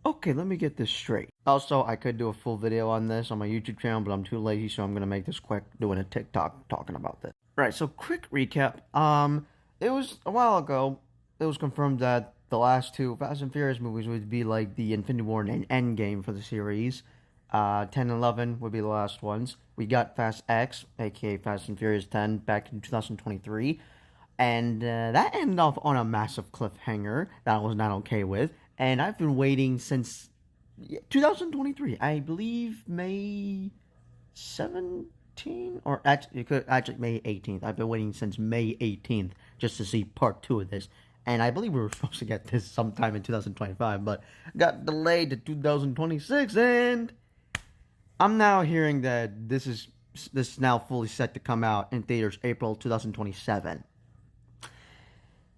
Okay, let me get this straight. Also, I could do a full video on this on my YouTube channel, but I'm too lazy, so I'm gonna make this quick, doing a TikTok talking about this. Right, so quick recap. It was a while ago, it was confirmed that the last two Fast and Furious movies would be like the Infinity War and Endgame for the series. 10 and 11 would be the last ones. We got Fast X, aka Fast and Furious 10, back in 2023. And that ended off on a massive cliffhanger that I was not okay with. And I've been waiting since 2023. I believe May 17th, or actually, it could actually May 18th. I've been waiting since May 18th just to see part two of this. And I believe we were supposed to get this sometime in 2025, but got delayed to 2026. And I'm now hearing that this is now fully set to come out in theaters April 2027.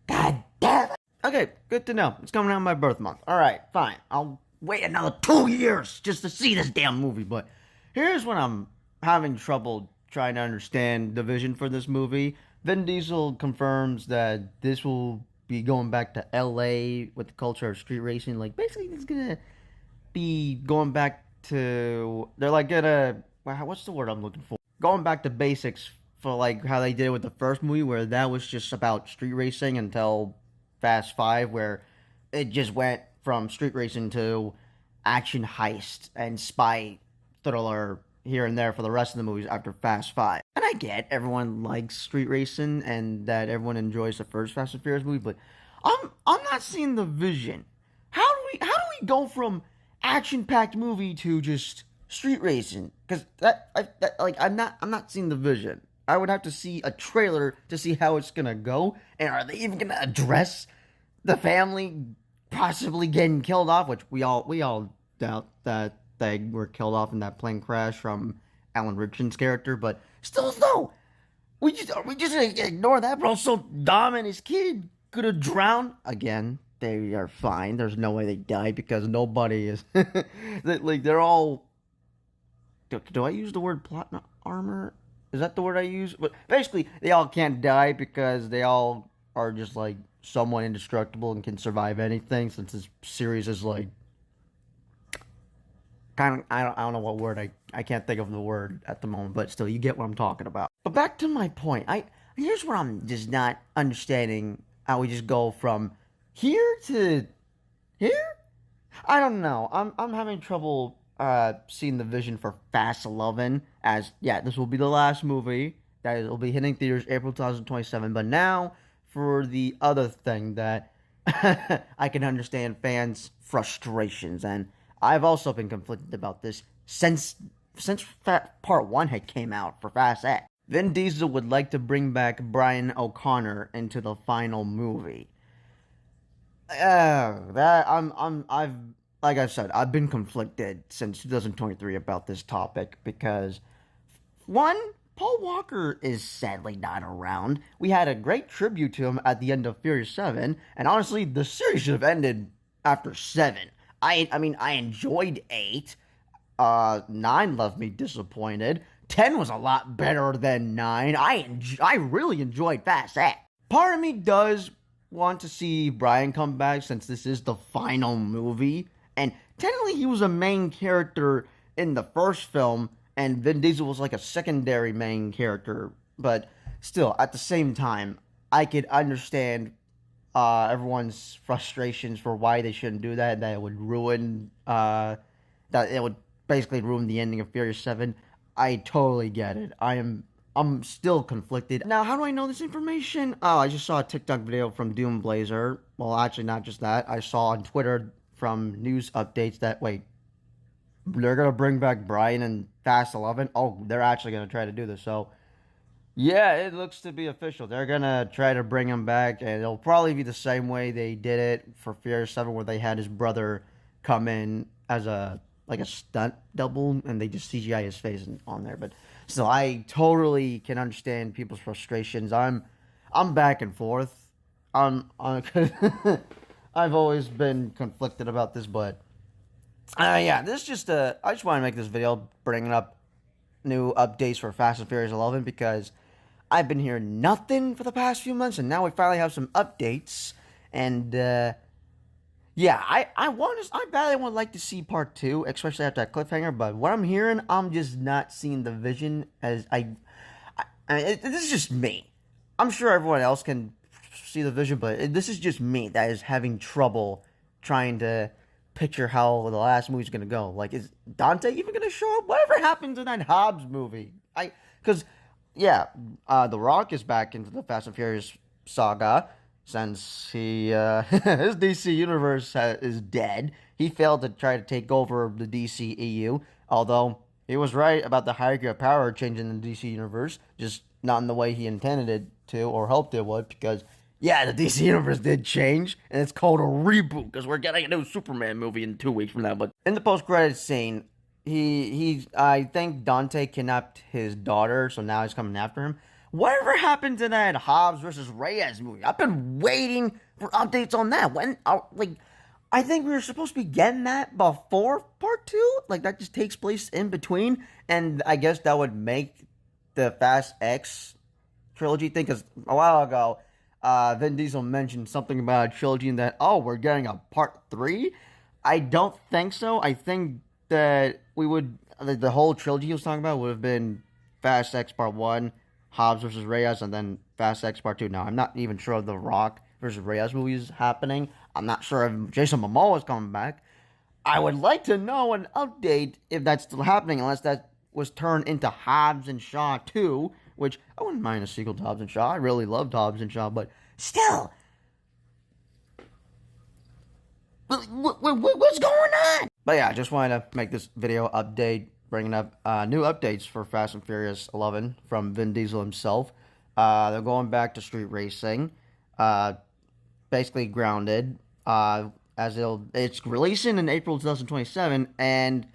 God damn it. Okay, good to know. It's coming out my birth month. Alright, fine. I'll wait another 2 years just to see this damn movie. But here's when I'm having trouble trying to understand the vision for this movie. Vin Diesel confirms that this will be going back to LA with the culture of street racing. Like, basically, it's gonna be going back to. They're like gonna. What's the word I'm looking for? Going back to basics for like how they did with the first movie, where that was just about street racing until Fast Five, where it just went from street racing to action heist and spy thriller here and there for the rest of the movies after Fast Five. And I get everyone likes street racing and that everyone enjoys the first Fast and Furious movie, but I'm not seeing the vision. How do we go from action packed movie to just street racing? Because I'm not seeing the vision. I would have to see a trailer to see how it's gonna go, and are they even gonna address the family possibly getting killed off? Which we all doubt that they were killed off in that plane crash from Alan Richardson's character, but still, no, we just ignore that. But also, Dom and his kid could have drowned again. They are fine. There's no way they died because nobody is like they're all. Do I use the word plot armor? Is that the word I use? But basically, they all can't die because they all are just like somewhat indestructible and can survive anything. Since this series is like kind of, I don't know what word I can't think of the word at the moment, but still, you get what I'm talking about. But back to my point, here's where I'm just not understanding how we just go from here to here. I don't know. I'm having trouble seeing the vision for Fast 11 as yeah, this will be the last movie that will be hitting theaters April 2027. But now for the other thing that I can understand fans' frustrations, and I've also been conflicted about this since Part One had came out for Fast X. Vin Diesel would like to bring back Brian O'Connor into the final movie. That I've like I said, I've been conflicted since 2023 about this topic because one, Paul Walker is sadly not around. We had a great tribute to him at the end of Furious 7, and honestly, the series should have ended after 7. I mean, I enjoyed 8. 9 left me disappointed. 10 was a lot better than 9. I really enjoyed Fast X. Part of me does want to see Brian come back since this is the final movie. And technically, he was a main character in the first film, and Vin Diesel was like a secondary main character. But still, at the same time, I could understand everyone's frustrations for why they shouldn't do that. That it would ruin, that it would basically ruin the ending of Furious 7. I totally get it. I'm still conflicted. Now, how do I know this information? Oh, I just saw a TikTok video from Doomblazer. Well, actually, not just that. I saw on Twitter from news updates that, wait, they're going to bring back Brian and Fast 11? Oh, they're actually going to try to do this. So, yeah, it looks to be official. They're going to try to bring him back, and it'll probably be the same way they did it for Furious 7, where they had his brother come in as a stunt double, and they just CGI his face on there. But still, I totally can understand people's frustrations. I'm back and forth. I've always been conflicted about this, but yeah, this just I just want to make this video bringing up new updates for Fast and Furious 11 because I've been hearing nothing for the past few months, and now we finally have some updates. And Yeah, I badly would like to see part two, especially after that cliffhanger. But what I'm hearing, I'm just not seeing the vision as I mean, this is just me. I'm sure everyone else can see the vision, but this is just me that is having trouble trying to picture how the last movie's gonna go. Like, is Dante even gonna show up? Whatever happens in that Hobbs movie? Because yeah, The Rock is back into the Fast and Furious saga since his DC universe is dead. He failed to try to take over the DCEU, although he was right about the hierarchy of power changing the DC universe, just not in the way he intended it to or hoped it would. Because yeah, the DC universe did change, and it's called a reboot because we're getting a new Superman movie in 2 weeks from now. But in the post-credits scene, I think Dante kidnapped his daughter, so now he's coming after him. Whatever happened to that Hobbs versus Reyes movie? I've been waiting for updates on that. I think we were supposed to be getting that before part two. Like, that just takes place in between, and I guess that would make the Fast X trilogy thing. Because a while ago, Vin Diesel mentioned something about a trilogy and that, oh, we're getting a part three. I don't think so. I think that the whole trilogy he was talking about would have been Fast X Part 1, Hobbs versus Reyes, and then Fast X Part 2. Now, I'm not even sure if the Rock versus Reyes movie is happening. I'm not sure if Jason Momoa is coming back. I would like to know an update if that's still happening, unless that was turned into Hobbs and Shaw 2, which I wouldn't mind a sequel to Hobbs and Shaw. I really loved Hobbs and Shaw, but still, what's going on? But yeah, I just wanted to make this video update, bringing up new updates for Fast and Furious 11 from Vin Diesel himself. They're going back to street racing, basically grounded, it's releasing in April 2027, and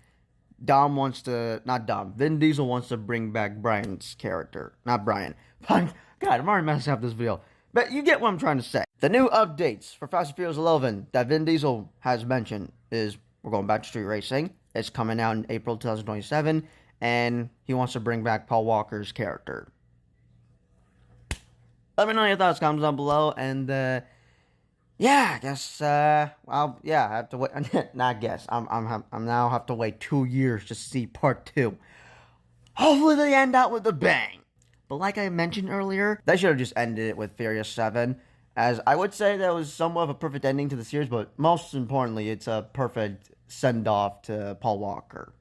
Vin Diesel wants to bring back Brian's character. Not Brian. God, I'm already messing up this video. But you get what I'm trying to say. The new updates for Fast and Furious 11 that Vin Diesel has mentioned is we're going back to street racing. It's coming out in April 2027, and he wants to bring back Paul Walker's character. Let me know your thoughts, comments down below, and yeah, I guess I have to wait. Not guess. I'm now have to wait 2 years to see part 2. Hopefully they end out with a bang. But like I mentioned earlier, they should have just ended it with Furious 7. As I would say that was somewhat of a perfect ending to the series, but most importantly, it's a perfect send-off to Paul Walker.